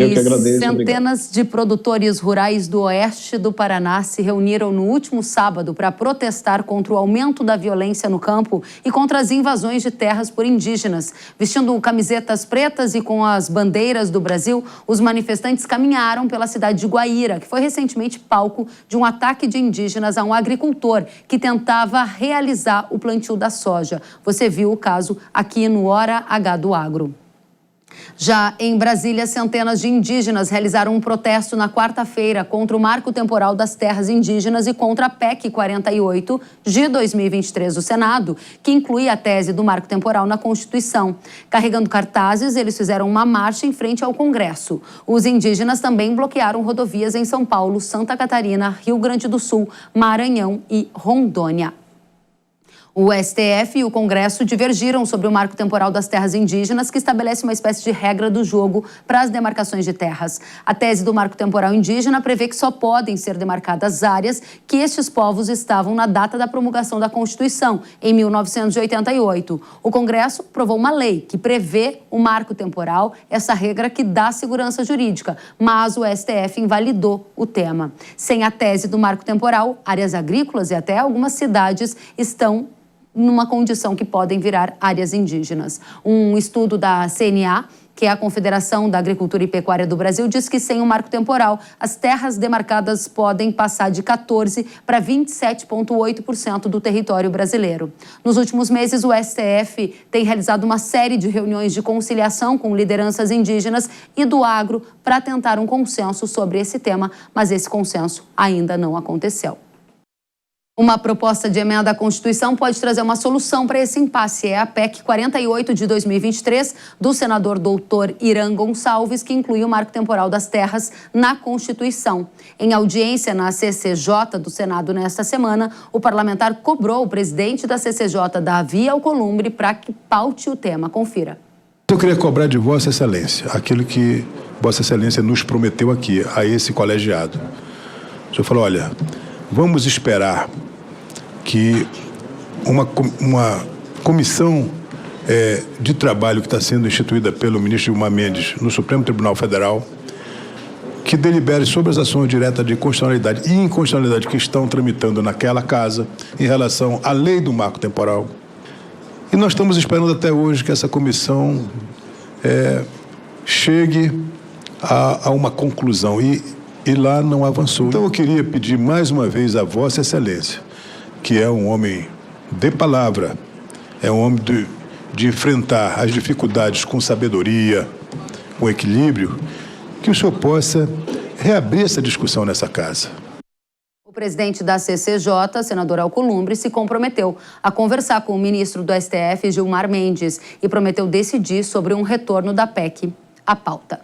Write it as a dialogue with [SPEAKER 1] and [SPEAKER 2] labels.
[SPEAKER 1] Eu que agradeço.
[SPEAKER 2] Centenas de produtores rurais do oeste do Paraná se reuniram no último sábado para protestar contra o aumento da violência no campo e contra as invasões de terras por indígenas. Vestindo camisetas pretas e com as bandeiras do Brasil, os manifestantes caminharam pela cidade de Guaíra, que foi recentemente palco de um ataque de indígenas a um agricultor que tentava realizar o plantio da soja. Você viu o caso aqui no Hora H do Agro. Já em Brasília, centenas de indígenas realizaram um protesto na quarta-feira contra o marco temporal das terras indígenas e contra a PEC 48 de 2023 do Senado, que inclui a tese do marco temporal na Constituição. Carregando cartazes, eles fizeram uma marcha em frente ao Congresso. Os indígenas também bloquearam rodovias em São Paulo, Santa Catarina, Rio Grande do Sul, Maranhão e Rondônia. O STF e o Congresso divergiram sobre o marco temporal das terras indígenas, que estabelece uma espécie de regra do jogo para as demarcações de terras. A tese do marco temporal indígena prevê que só podem ser demarcadas áreas que estes povos estavam na data da promulgação da Constituição, em 1988. O Congresso aprovou uma lei que prevê o marco temporal, essa regra que dá segurança jurídica, mas o STF invalidou o tema. Sem a tese do marco temporal, áreas agrícolas e até algumas cidades estão numa condição que podem virar áreas indígenas. Um estudo da CNA, que é a Confederação da Agricultura e Pecuária do Brasil, diz que sem o marco temporal, as terras demarcadas podem passar de 14% para 27,8% do território brasileiro. Nos últimos meses, o STF tem realizado uma série de reuniões de conciliação com lideranças indígenas e do agro para tentar um consenso sobre esse tema, mas esse consenso ainda não aconteceu. Uma proposta de emenda à Constituição pode trazer uma solução para esse impasse. É a PEC 48 de 2023, do senador doutor Irã Gonçalves, que inclui o marco temporal das terras na Constituição. Em audiência na CCJ do Senado nesta semana, o parlamentar cobrou o presidente da CCJ, Davi Alcolumbre, para que paute o tema. Confira.
[SPEAKER 3] Eu queria cobrar de Vossa Excelência aquilo que Vossa Excelência nos prometeu aqui, a esse colegiado. O senhor falou, olha, vamos esperar que uma comissão de trabalho que está sendo instituída pelo ministro Gilmar Mendes no Supremo Tribunal Federal, que delibere sobre as ações diretas de constitucionalidade e inconstitucionalidade que estão tramitando naquela casa em relação à lei do marco temporal. E nós estamos esperando até hoje que essa comissão chegue a uma conclusão e lá não avançou. Então eu queria pedir mais uma vez a Vossa Excelência, que é um homem de palavra, é um homem de enfrentar as dificuldades com sabedoria, com equilíbrio, que o senhor possa reabrir essa discussão nessa casa.
[SPEAKER 2] O presidente da CCJ, senador Alcolumbre, se comprometeu a conversar com o ministro do STF, Gilmar Mendes, e prometeu decidir sobre um retorno da PEC à pauta.